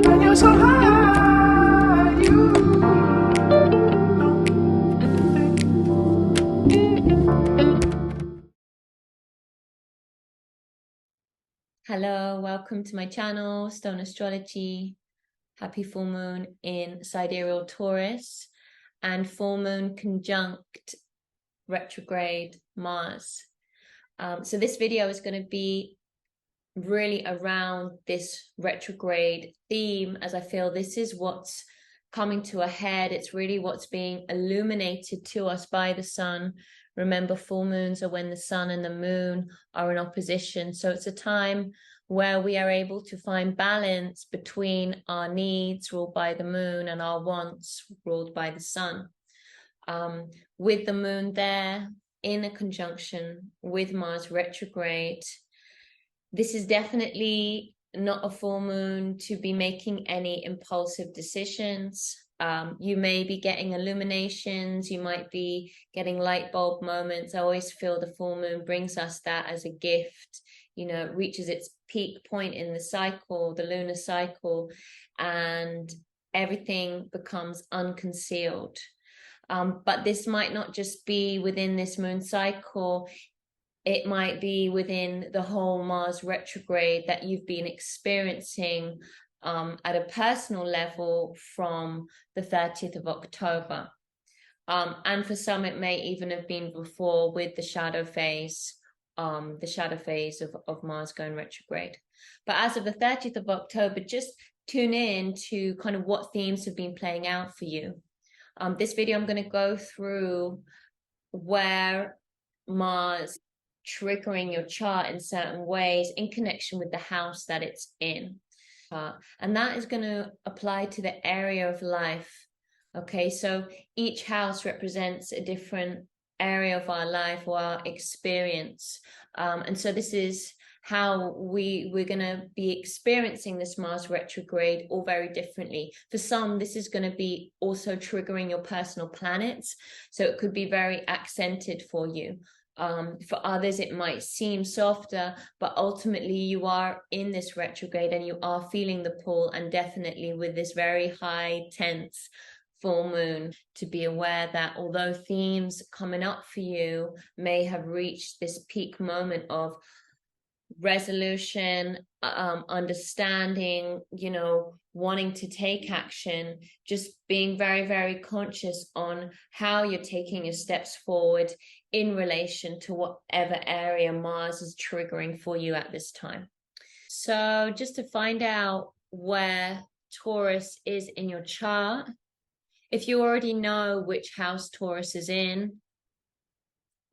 When you're so high, you Hello, welcome to my channel, Stone Astrology. Happy full moon in Sidereal Taurus and full moon conjunct retrograde Mars. So this video is going to be really around this retrograde theme, as I feel this is what's coming to a head. It's really what's being illuminated to us by the sun. Remember, full moons are when the sun and the moon are in opposition. So it's a time where we are able to find balance between our needs ruled by the moon and our wants ruled by the sun. With the moon there in a conjunction with Mars retrograde, this is definitely not a full moon to be making any impulsive decisions. You may be getting illuminations, you might be getting light bulb moments. I always feel the full moon brings us that as a gift. You know, it reaches its peak point in the cycle, the lunar cycle, and everything becomes unconcealed. But this might not just be within this moon cycle. It might be within the whole Mars retrograde that you've been experiencing at a personal level from the 30th of October. And for some, it may even have been before with the shadow phase of Mars going retrograde. But as of the 30th of October, just tune in to kind of what themes have been playing out for you. This video, I'm going to go through where Mars triggering your chart in certain ways in connection with the house that it's in. And that is going to apply to the area of life. Okay, so each house represents a different area of our life or our experience. And so this is how we're going to be experiencing this Mars retrograde all very differently. For some, this is going to be also triggering your personal planets. So it could be very accented for you. For others, it might seem softer, but ultimately you are in this retrograde and you are feeling the pull, and definitely with this very high, tense full moon, to be aware that although themes coming up for you may have reached this peak moment of resolution, understanding, you know, wanting to take action, just being very, very conscious on how you're taking your steps forward in relation to whatever area Mars is triggering for you at this time. So just to find out where Taurus is in your chart, if you already know which house Taurus is in,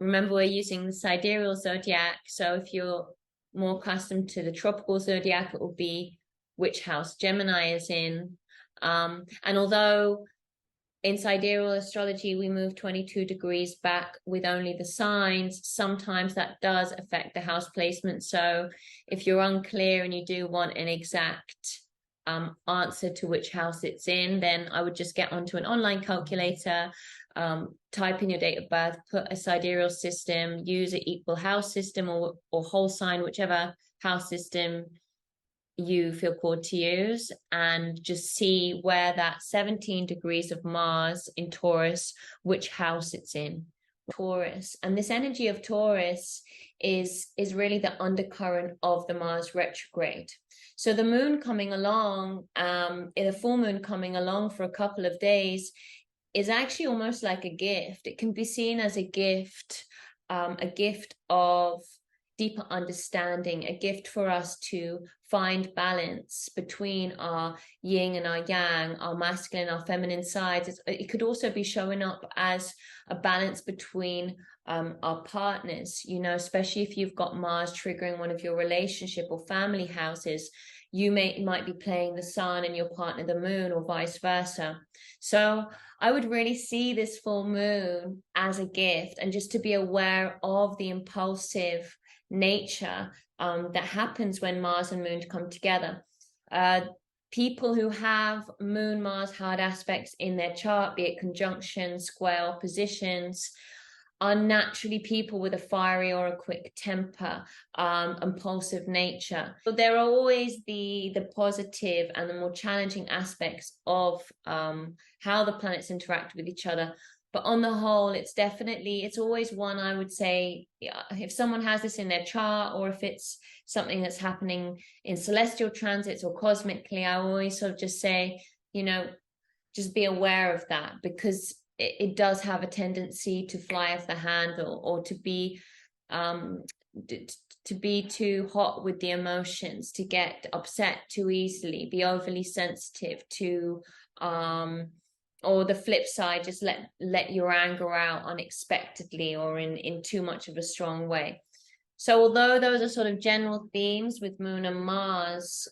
remember we're using the sidereal zodiac. So if you're more accustomed to the tropical zodiac, it will be which house Gemini is in. And although in sidereal astrology we move 22 degrees back with only the signs, sometimes that does affect the house placement. So if you're unclear and you do want an exact answer to which house it's in, then I would just get onto an online calculator, type in your date of birth, put a sidereal system, use an equal house system or whole sign, whichever house system you feel called to use, and just see where that 17 degrees of Mars in Taurus, which house it's in. Taurus, and this energy of Taurus is really the undercurrent of the Mars retrograde. So the moon coming along, in a full moon coming along for a couple of days, is actually almost like a gift. It can be seen as a gift of deeper understanding, a gift for us to find balance between our yin and our yang, our masculine, our feminine sides. It could also be showing up as a balance between our partners, you know, especially if you've got Mars triggering one of your relationship or family houses. You might be playing the sun and your partner the moon, or vice versa. So I would really see this full moon as a gift, and just to be aware of the impulsive nature that happens when Mars and moon come together. People who have moon Mars hard aspects in their chart, be it conjunctions, square oppositions, are naturally people with a fiery or a quick temper, impulsive nature. So there are always the positive and the more challenging aspects of how the planets interact with each other. But on the whole, it's always one, I would say, if someone has this in their chart, or if it's something that's happening in celestial transits or cosmically, I always sort of just say, just be aware of that, because it does have a tendency to fly off the handle, or to be too hot with the emotions, to get upset too easily, be overly sensitive to or the flip side, just let your anger out unexpectedly or in too much of a strong way. So although those are sort of general themes with Moon and Mars,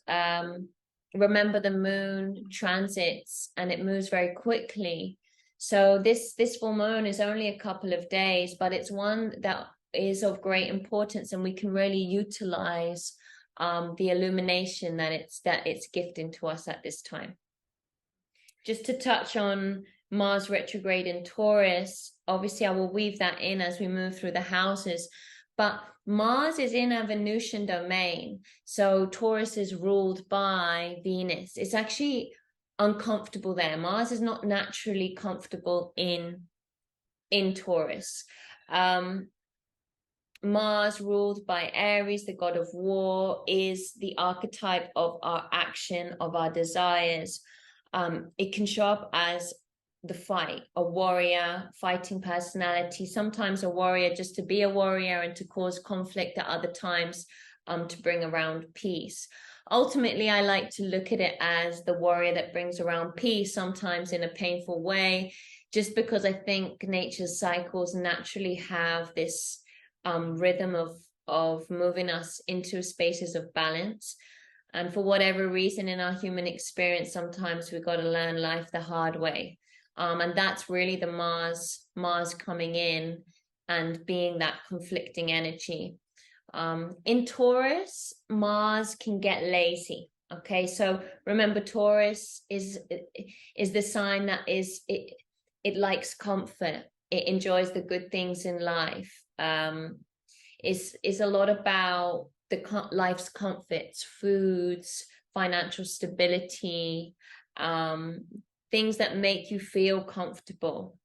remember the Moon transits and it moves very quickly. So this full moon is only a couple of days, but it's one that is of great importance, and we can really utilize the illumination that it's gifting to us at this time. Just to touch on Mars retrograde in Taurus, obviously I will weave that in as we move through the houses, but Mars is in a Venusian domain. So Taurus is ruled by Venus. It's actually uncomfortable there. Mars is not naturally comfortable in Taurus. Mars, ruled by Aries, the god of war, is the archetype of our action, of our desires. It can show up as the fight, a warrior, fighting personality, sometimes a warrior just to be a warrior and to cause conflict, at other times to bring around peace. Ultimately, I like to look at it as the warrior that brings around peace, sometimes in a painful way, just because I think nature's cycles naturally have this rhythm of moving us into spaces of balance. And for whatever reason in our human experience, sometimes we've got to learn life the hard way. And that's really the Mars coming in and being that conflicting energy. In Taurus, Mars can get lazy. Okay, so remember, Taurus is the sign that it likes comfort. It enjoys the good things in life. Is a lot about life's comforts, foods, financial stability, things that make you feel comfortable.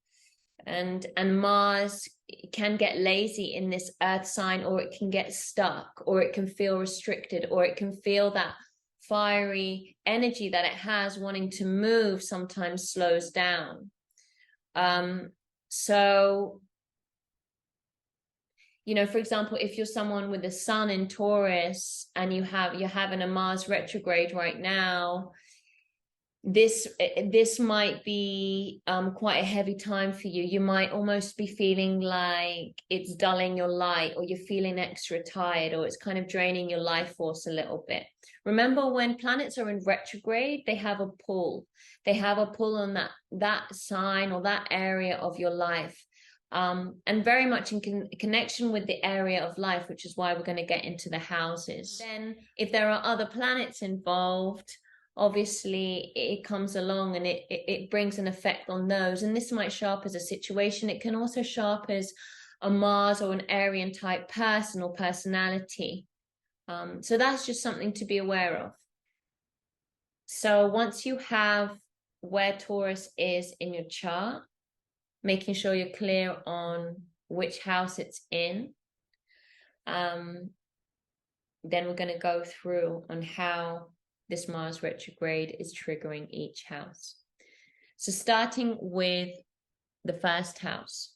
And Mars can get lazy in this earth sign, or it can get stuck, or it can feel restricted, or it can feel that fiery energy that it has wanting to move sometimes slows down. So for example, if you're someone with the sun in Taurus and you're having a Mars retrograde right now, this might be quite a heavy time for you. You might almost be feeling like it's dulling your light, or you're feeling extra tired, or it's kind of draining your life force a little bit. Remember, when planets are in retrograde, they have a pull. They have a pull on that sign or that area of your life. And very much in connection with the area of life, which is why we're going to get into the houses. Then if there are other planets involved, obviously it comes along and it brings an effect on those. And this might show up as a situation. It can also show up as a Mars or an Arien type person or personality. So that's just something to be aware of. So once you have where Taurus is in your chart, making sure you're clear on which house it's in, then we're going to go through on how this Mars retrograde is triggering each house. So starting with the first house.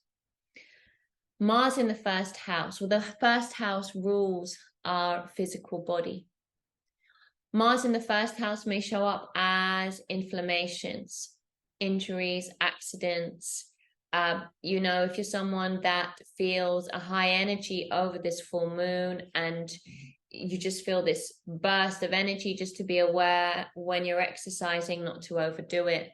Mars in the first house. Well, the first house rules our physical body. Mars in the first house may show up as inflammations, injuries, accidents. If you're someone that feels a high energy over this full moon and you just feel this burst of energy, just to be aware when you're exercising not to overdo it.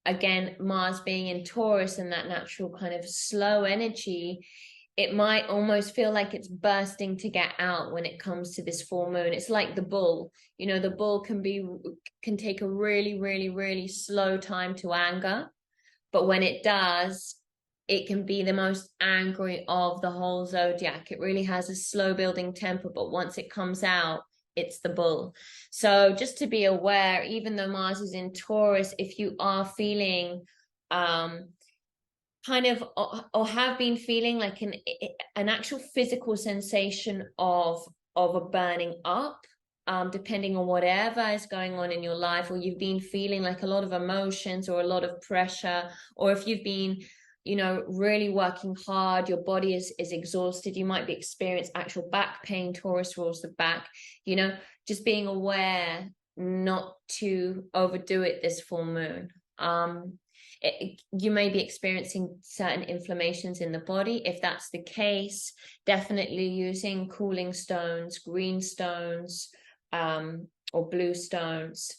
Again, Mars being in Taurus and that natural kind of slow energy, it might almost feel like it's bursting to get out when it comes to this full moon. It's like the bull. The bull can take a really, really, really slow time to anger. But when it does, it can be the most angry of the whole zodiac. It really has a slow building temper, but once it comes out, it's the bull. So just to be aware, even though Mars is in Taurus, if you are feeling kind of, or have been feeling like an actual physical sensation of a burning up, depending on whatever is going on in your life, or you've been feeling like a lot of emotions or a lot of pressure, or if you've been, you know, really working hard, your body is exhausted, you might be experiencing actual back pain. Taurus rules the back, you know, just being aware not to overdo it this full moon. You may be experiencing certain inflammations in the body. If that's the case, definitely using cooling stones, green stones, or blue stones,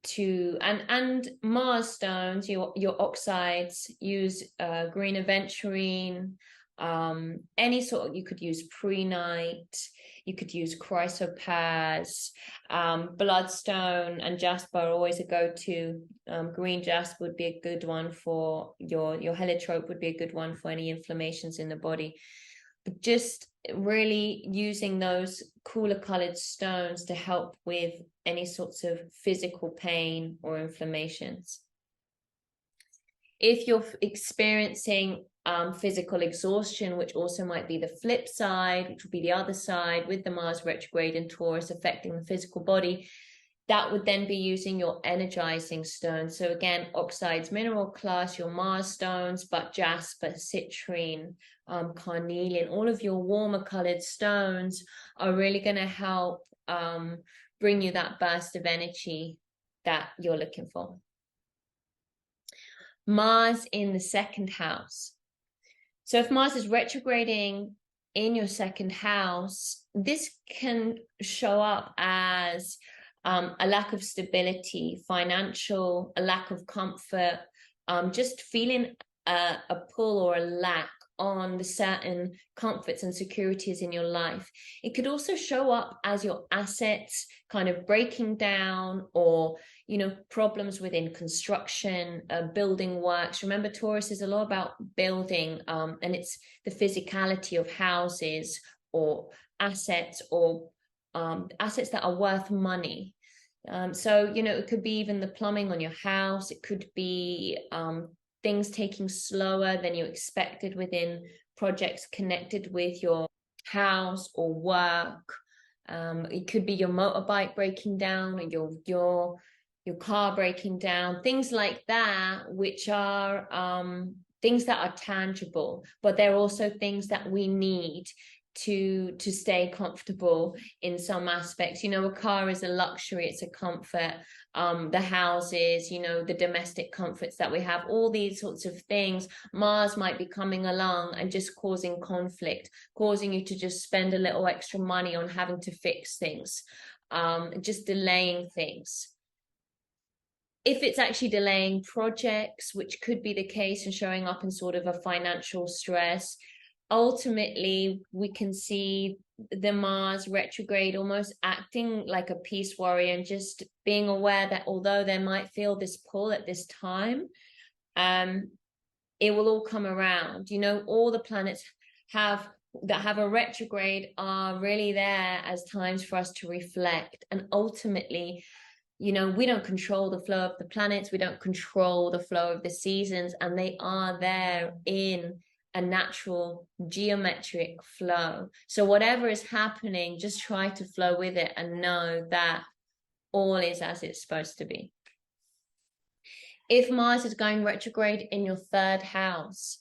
to and Mars stones, your oxides, use green aventurine, any sort of, you could use prehnite, you could use chrysoprase, bloodstone and jasper are always a go-to. Green jasper would be a good one for your heliotrope, would be a good one for any inflammations in the body. But just really using those cooler colored stones to help with any sorts of physical pain or inflammations. If you're experiencing physical exhaustion, which also might be the flip side, which would be the other side with the Mars retrograde in Taurus affecting the physical body, that would then be using your energizing stones. So again, oxides, mineral class, your Mars stones, but jasper, citrine, carnelian, all of your warmer colored stones are really going to help bring you that burst of energy that you're looking for. Mars in the second house. So if Mars is retrograding in your second house, this can show up as a lack of stability, financial, a lack of comfort, just feeling a pull or a lack on the certain comforts and securities in your life. It could also show up as your assets kind of breaking down, or, you know, problems within construction, building works. Remember, Taurus is a lot about building, and it's the physicality of houses or assets, or assets that are worth money. So, you know, it could be even the plumbing on your house. It could be things taking slower than you expected within projects connected with your house or work. It could be your motorbike breaking down, or your car breaking down, things like that, which are things that are tangible, but they're also things that we need to stay comfortable in some aspects. You know, a car is a luxury, it's a comfort. The houses, you know, the domestic comforts that we have, all these sorts of things, Mars might be coming along and just causing conflict, causing you to just spend a little extra money on having to fix things, just delaying things. If it's actually delaying projects, which could be the case, and showing up in sort of a financial stress, ultimately we can see the Mars retrograde almost acting like a peace warrior, and just being aware that although there might feel this pull at this time, it will all come around. You know, all the planets that have a retrograde are really there as times for us to reflect. And ultimately, you know, we don't control the flow of the planets, we don't control the flow of the seasons, and they are there in a natural geometric flow. So whatever is happening, just try to flow with it and know that all is as it's supposed to be. If Mars is going retrograde in your third house,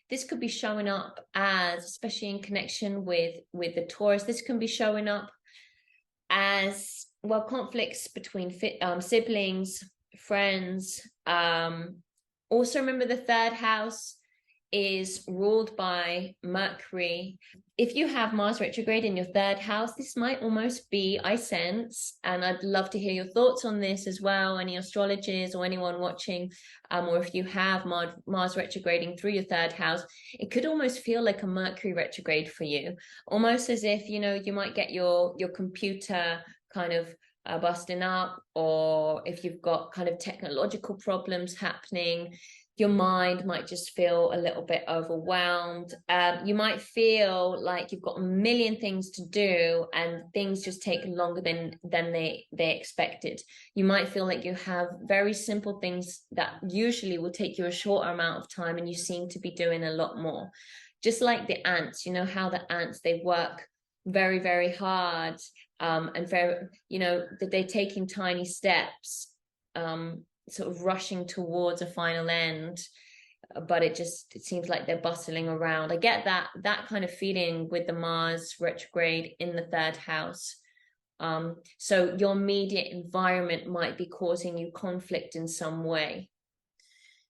this could be showing up as, especially in connection with the Taurus, this can be showing up as, well, conflicts between siblings, friends. Also remember, the third house is ruled by Mercury. If you have Mars retrograde in your third house, this might almost be, I sense, and I'd love to hear your thoughts on this as well, any astrologers or anyone watching, or if you have Mars retrograding through your third house, it could almost feel like a Mercury retrograde for you, almost as if, you know, you might get your computer kind of busting up, or if you've got kind of technological problems happening, your mind might just feel a little bit overwhelmed. You might feel like you've got a million things to do and things just take longer than they expected. You might feel like you have very simple things that usually will take you a shorter amount of time, and you seem to be doing a lot more. Just like the ants, you know how the ants, they work very, very hard, and very, you know, that they're taking tiny steps, sort of rushing towards a final end, but it seems like they're bustling around. I get that kind of feeling with the Mars retrograde in the 3rd house. So your immediate environment might be causing you conflict in some way.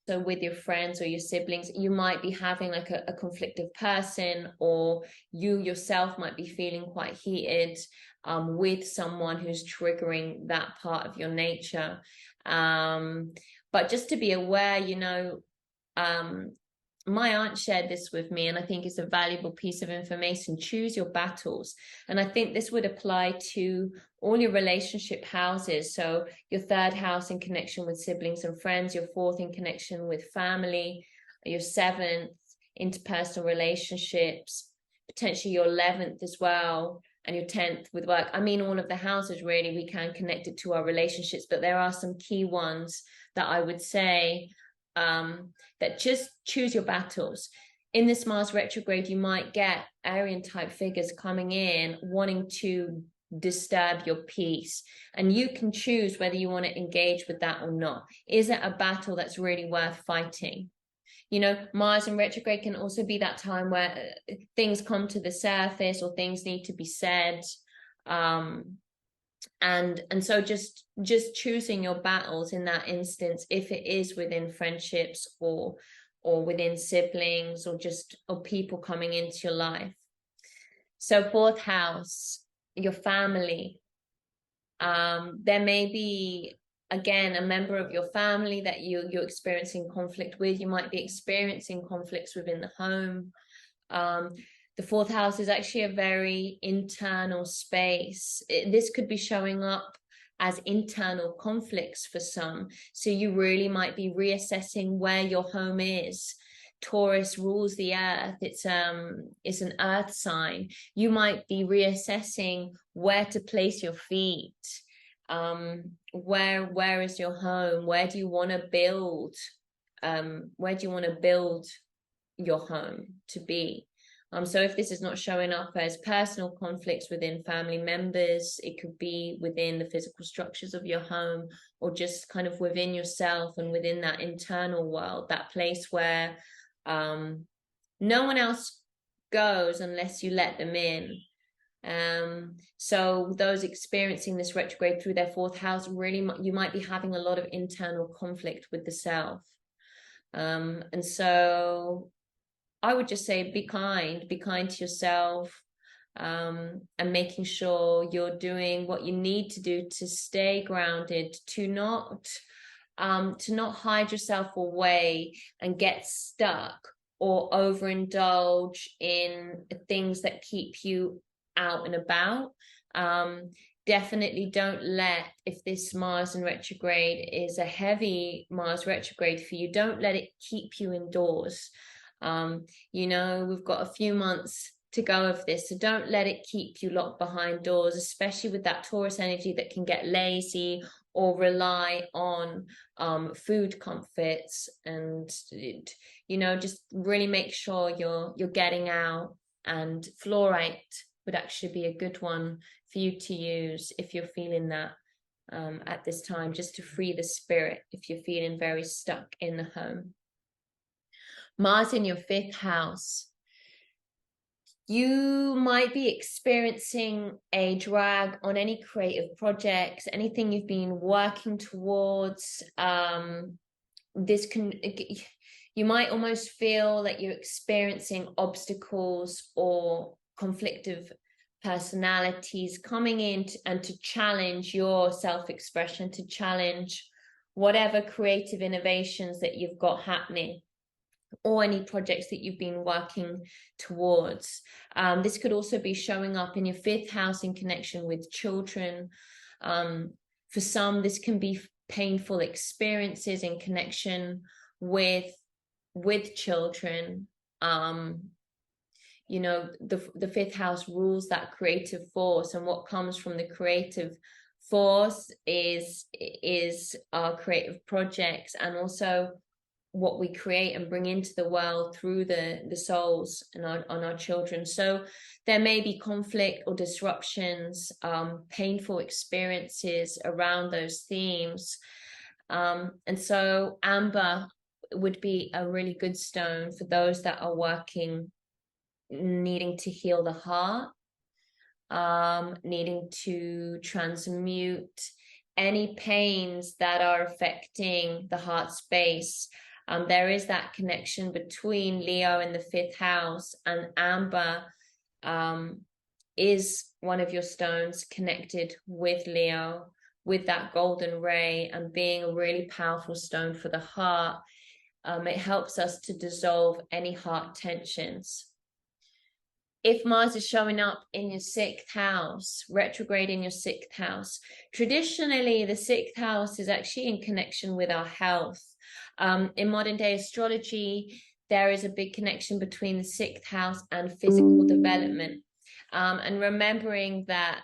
So with your friends or your siblings, you might be having like a conflictive person, or you yourself might be feeling quite heated with someone who's triggering that part of your nature. But just to be aware, you know, my aunt shared this with me, and I think it's a valuable piece of information. Choose your battles. And I think this would apply to all your relationship houses. So your 3rd house in connection with siblings and friends, your 4th in connection with family, your 7th interpersonal relationships, potentially your 11th as well, and your 10th with work. I mean, all of the houses, really, we can connect it to our relationships, but there are some key ones that I would say, that just choose your battles. In this Mars retrograde, you might get Aryan type figures coming in wanting to disturb your peace, and you can choose whether you want to engage with that or not. Is it a battle that's really worth fighting? You know, Mars in retrograde can also be that time where things come to the surface or things need to be said. And so just choosing your battles in that instance, if it is within friendships or within siblings or people coming into your life. So 4th house, your family. There may be, again, a member of your family that you're experiencing conflict with. You might be experiencing conflicts within the home. The 4th house is actually a very internal space. This could be showing up as internal conflicts for some. So you really might be reassessing where your home is. Taurus rules the earth. It's an earth sign. You might be reassessing where to place your feet. Where is your home? Where do you want to build? Where do you want to build your home to be? So if this is not showing up as personal conflicts within family members, it could be within the physical structures of your home, or just kind of within yourself and within that internal world, that place where no one else goes unless you let them in. So those experiencing this retrograde through their 4th house, really, you might be having a lot of internal conflict with the self. And so I would just say be kind to yourself, and making sure you're doing what you need to do to stay grounded, to not hide yourself away and get stuck or overindulge in things that keep you out and about. Definitely don't let, if this Mars in retrograde is a heavy Mars retrograde for you, don't let it keep you indoors. You know, we've got a few months to go of this, so don't let it keep you locked behind doors, especially with that Taurus energy that can get lazy or rely on food comforts. And you know, just really make sure you're getting out. And fluorite would actually be a good one for you to use if you're feeling that at this time, just to free the spirit if you're feeling very stuck in the home. Mars in your 5th house. You might be experiencing a drag on any creative projects, anything you've been working towards. You might almost feel that you're experiencing obstacles or conflictive personalities coming in to challenge your self-expression, to challenge whatever creative innovations that you've got happening, or any projects that you've been working towards. This could also be showing up in your 5th house in connection with children. For some, this can be painful experiences in connection with children. You know, the fifth house rules that creative force, and what comes from the creative force is our creative projects, and also what we create and bring into the world through the souls and on our children. So there may be conflict or disruptions, painful experiences around those themes. And so amber would be a really good stone for those that are working, needing to heal the heart, needing to transmute any pains that are affecting the heart space. There is that connection between Leo in the fifth house, and amber is one of your stones connected with Leo, with that golden ray, and being a really powerful stone for the heart. It helps us to dissolve any heart tensions. If Mars is showing up in your sixth house, retrograde in your sixth house, traditionally the sixth house is actually in connection with our health. In modern day astrology, there is a big connection between the sixth house and physical development. And remembering that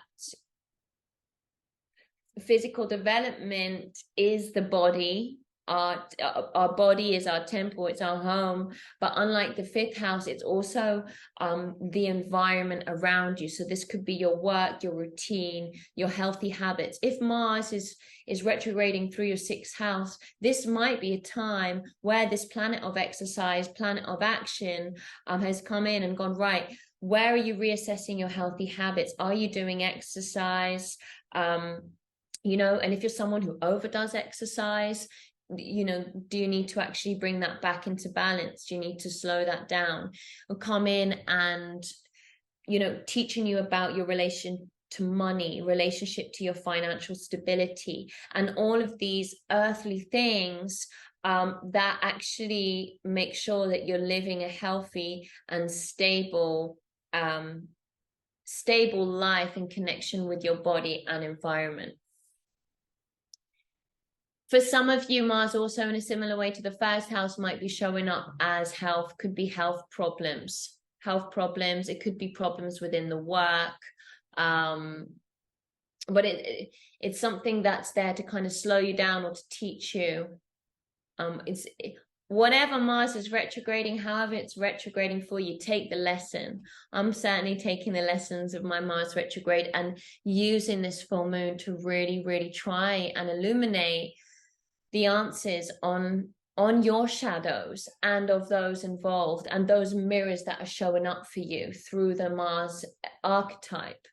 physical development is the body. Our body is our temple, it's our home, but unlike the fifth house, it's also the environment around you. So this could be your work, your routine, your healthy habits. If Mars is retrograding through your sixth house, this might be a time where this planet of exercise, planet of action, has come in and gone, right, where are you reassessing your healthy habits? Are you doing exercise? You know, and if you're someone who overdoes exercise, you know, do you need to actually bring that back into balance? Do you need to slow that down? Or come in and, you know, teaching you about your relation to money, relationship to your financial stability, and all of these earthly things that actually make sure that you're living a healthy and stable life in connection with your body and environment. For some of you, Mars also in a similar way to the first house might be showing up as health, could be health problems. It could be problems within the work. But it's something that's there to kind of slow you down or to teach you. Whatever Mars is retrograding, however it's retrograding for you, take the lesson. I'm certainly taking the lessons of my Mars retrograde and using this full moon to really, really try and illuminate the answers on your shadows and of those involved, and those mirrors that are showing up for you through the Mars archetype.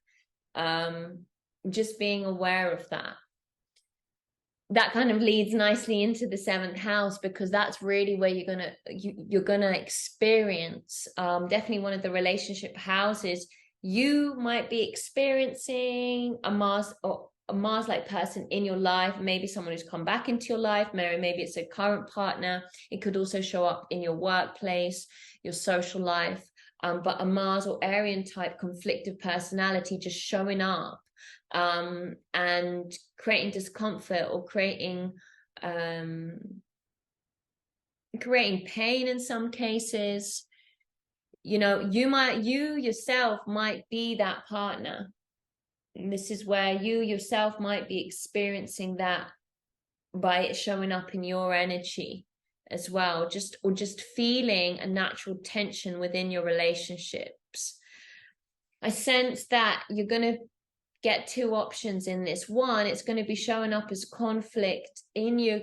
Just being aware of that. That kind of leads nicely into the seventh house, because that's really where you're gonna experience, definitely one of the relationship houses. You might be experiencing a Mars-like person in your life, maybe someone who's come back into your life, maybe it's a current partner. It could also show up in your workplace, your social life, but a Mars or Arien type conflictive personality just showing up and creating discomfort or creating pain in some cases. You know, you yourself might be that partner. And this is where you yourself might be experiencing that by it showing up in your energy as well, just feeling a natural tension within your relationships. I sense that you're going to get two options in this. One, it's going to be showing up as conflict in your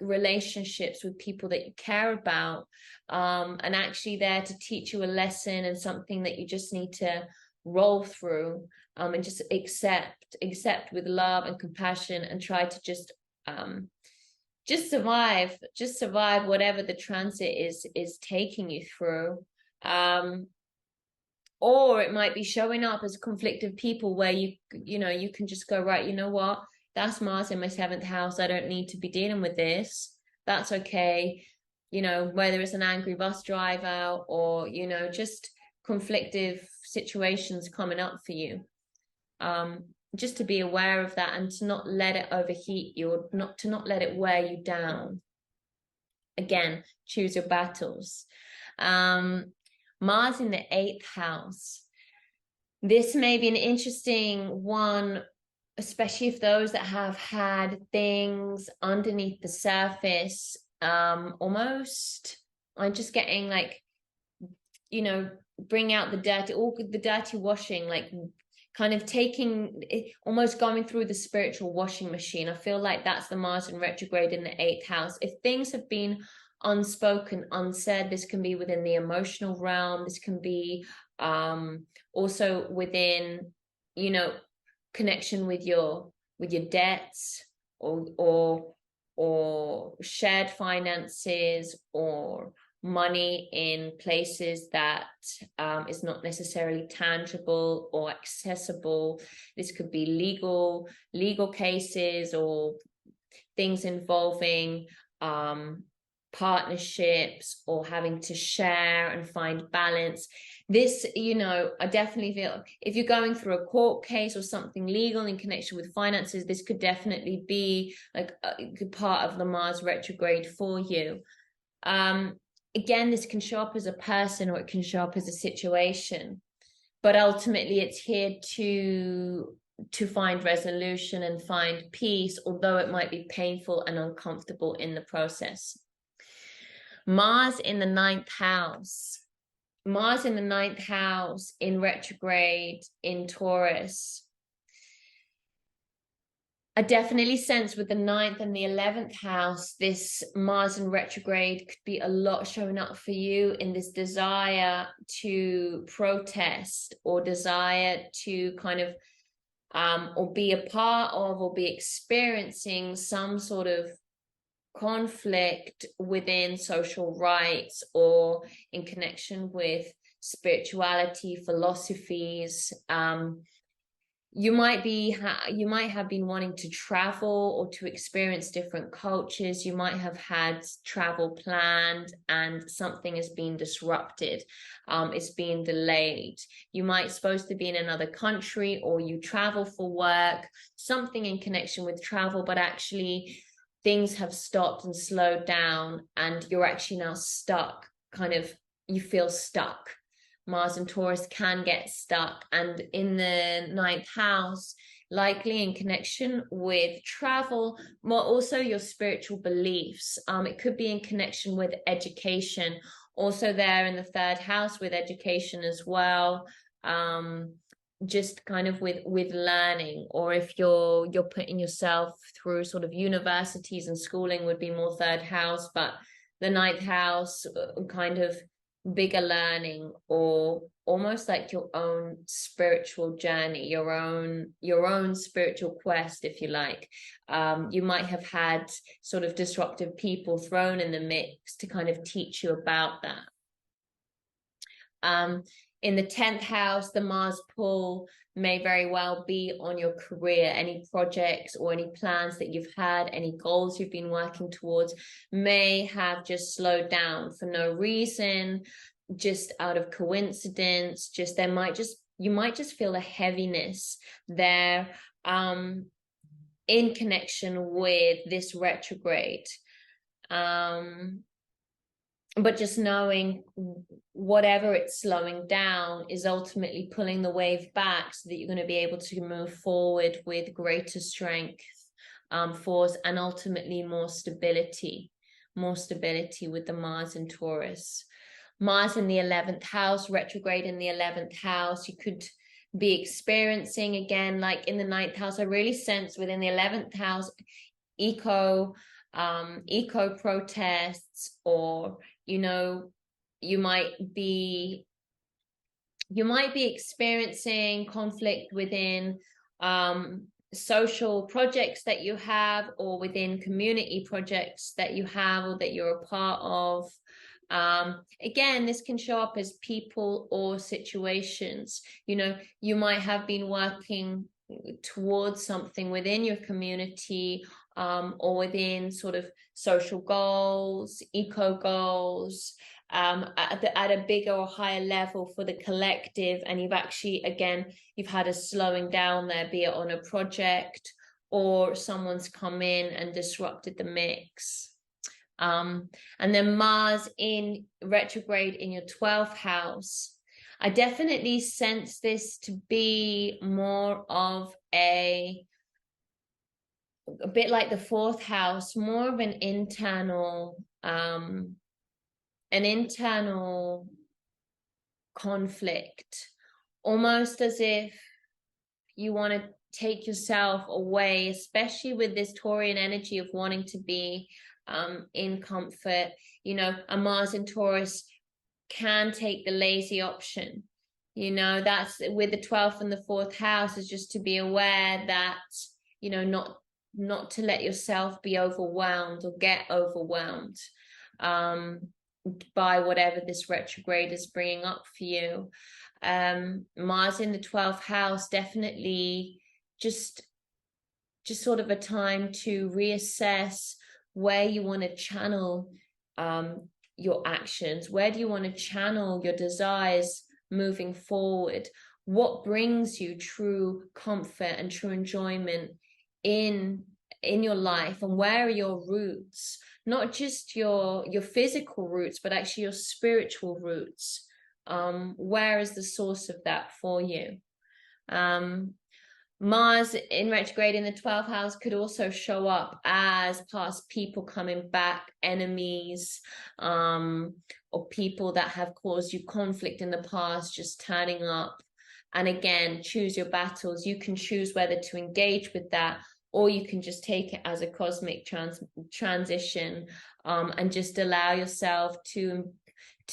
relationships with people that you care about, and actually there to teach you a lesson and something that you just need to roll through, and just accept with love and compassion, and try to just survive whatever the transit is taking you through. Or it might be showing up as conflictive people where you can just go, right, you know what, that's Mars in my seventh house, I don't need to be dealing with this, that's okay. You know, whether it's an angry bus driver or, you know, just conflictive situations coming up for you, just to be aware of that and to not let it overheat you, or to not let it wear you down. again, choose your battles. Mars in the 8th house. This may be an interesting one, especially if those that have had things underneath the surface, almost, I'm just getting like, you know, bring out the dirty, all the dirty washing, like kind of taking it, almost going through the spiritual washing machine. I feel like that's the Mars in retrograde in the 8th house. If things have been unspoken, unsaid, this can be within the emotional realm, this can be also within, you know, connection with your debts, or shared finances, or money in places that is not necessarily tangible or accessible. This could be legal cases, or things involving partnerships, or having to share and find balance. This, you know, I definitely feel if you're going through a court case or something legal in connection with finances, this could definitely be like a part of the Mars retrograde for you. Again, this can show up as a person, or it can show up as a situation, but ultimately it's here to find resolution and find peace, although it might be painful and uncomfortable in the process. Mars in the 9th house. Mars in the 9th house in retrograde in Taurus. I definitely sense with the 9th and the 11th house, this Mars in retrograde could be a lot showing up for you in this desire to protest, or desire to kind of, or be a part of, or be experiencing some sort of conflict within social rights, or in connection with spirituality, philosophies. You might have been wanting to travel or to experience different cultures. You might have had travel planned and something has been disrupted. It's been delayed. You might supposed to be in another country, or you travel for work, something in connection with travel, but actually things have stopped and slowed down, and you're actually now stuck. Kind of, you feel stuck. Mars and Taurus can get stuck, and in the 9th house, likely in connection with travel, more also your spiritual beliefs. It could be in connection with education, also there in the 3rd house with education as well. Just kind of with learning, or if you're putting yourself through sort of universities and schooling, would be more 3rd house, but the 9th house, kind of bigger learning, or almost like your own spiritual journey, your own spiritual quest, if you like. You might have had sort of disruptive people thrown in the mix to kind of teach you about that. In the 10th house, the Mars pull may very well be on your career. Any projects or any plans that you've had, any goals you've been working towards, may have just slowed down for no reason, just out of coincidence. Just you might just feel a heaviness there, in connection with this retrograde. But just knowing whatever it's slowing down is ultimately pulling the wave back, so that you're going to be able to move forward with greater strength, force, and ultimately more stability with the Mars in Taurus. Mars in the 11th house, retrograde in the 11th house, you could be experiencing, again, like in the 9th house, I really sense within the 11th house, eco protests, or, you know, you might be experiencing conflict within social projects that you have, or within community projects that you have, or that you're a part of. Again, this can show up as people or situations. You know, you might have been working towards something within your community, or within sort of social goals, eco goals, at a bigger or higher level for the collective, and you've actually, again, you've had a slowing down there, be it on a project, or someone's come in and disrupted the mix. And then Mars in retrograde in your 12th house. I definitely sense this to be more of a bit like the 4th house, more of an internal conflict, almost as if you want to take yourself away, especially with this Taurian energy of wanting to be in comfort. You know, a Mars in Taurus can take the lazy option. You know, that's with the 12th and the 4th house, is just to be aware that, you know, not to let yourself be overwhelmed or get overwhelmed by whatever this retrograde is bringing up for you. Mars in the 12th house, definitely just sort of a time to reassess where you want to channel your actions. Where do you want to channel your desires moving forward? What brings you true comfort and true enjoyment in your life, and where are your roots? Not just your physical roots, but actually your spiritual roots. Where is the source of that for you? Mars in retrograde in the 12th house could also show up as past people coming back, enemies, or people that have caused you conflict in the past just turning up. And again, choose your battles. You can choose whether to engage with that, or you can just take it as a cosmic transition, and just allow yourself to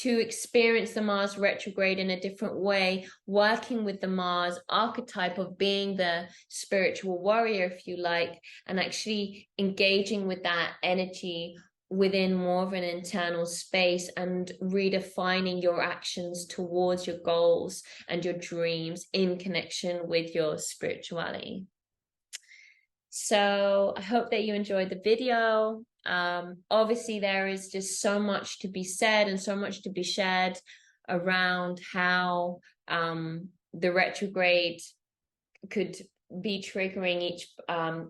experience the Mars retrograde in a different way, working with the Mars archetype of being the spiritual warrior, if you like, and actually engaging with that energy within more of an internal space and redefining your actions towards your goals and your dreams in connection with your spirituality. So I hope that you enjoyed the video. Obviously, there is just so much to be said and so much to be shared around how the retrograde could be triggering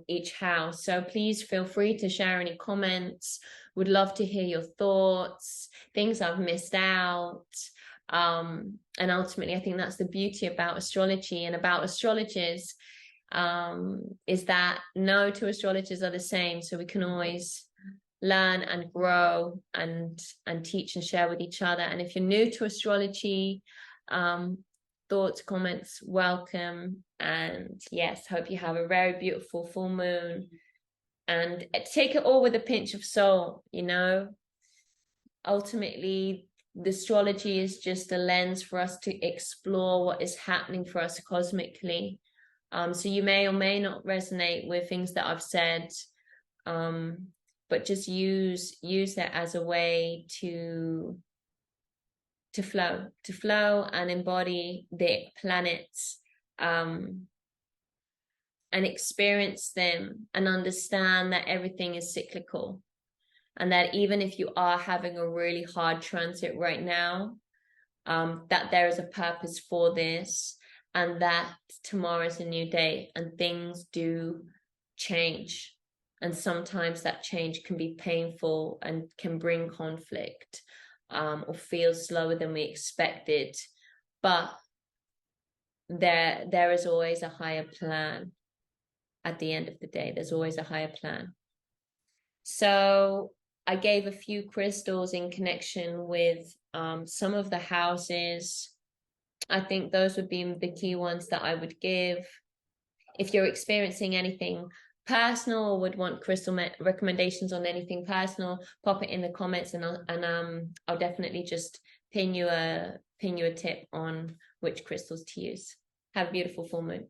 each house. So please feel free to share any comments. Would love to hear your thoughts, things I've missed out. And ultimately, I think that's the beauty about astrology and about astrologers, is that no two astrologers are the same. So we can always learn and grow and teach and share with each other. And if you're new to astrology, thoughts, comments, welcome. And yes, hope you have a very beautiful full moon, and take it all with a pinch of salt. You know, ultimately the astrology is just a lens for us to explore what is happening for us cosmically. So you may or may not resonate with things that I've said, but just use that as a way to flow and embody the planets, and experience them and understand that everything is cyclical, and that even if you are having a really hard transit right now, that there is a purpose for this, and that tomorrow is a new day and things do change. And sometimes that change can be painful and can bring conflict, or feel slower than we expected. But there is always a higher plan. At the end of the day, there's always a higher plan. So I gave a few crystals in connection with some of the houses. I think those would be the key ones that I would give. If you're experiencing anything personal or would want crystal recommendations on anything personal, pop it in the comments, and I'll definitely just pin you a tip on which crystals to use. Have a beautiful full moon.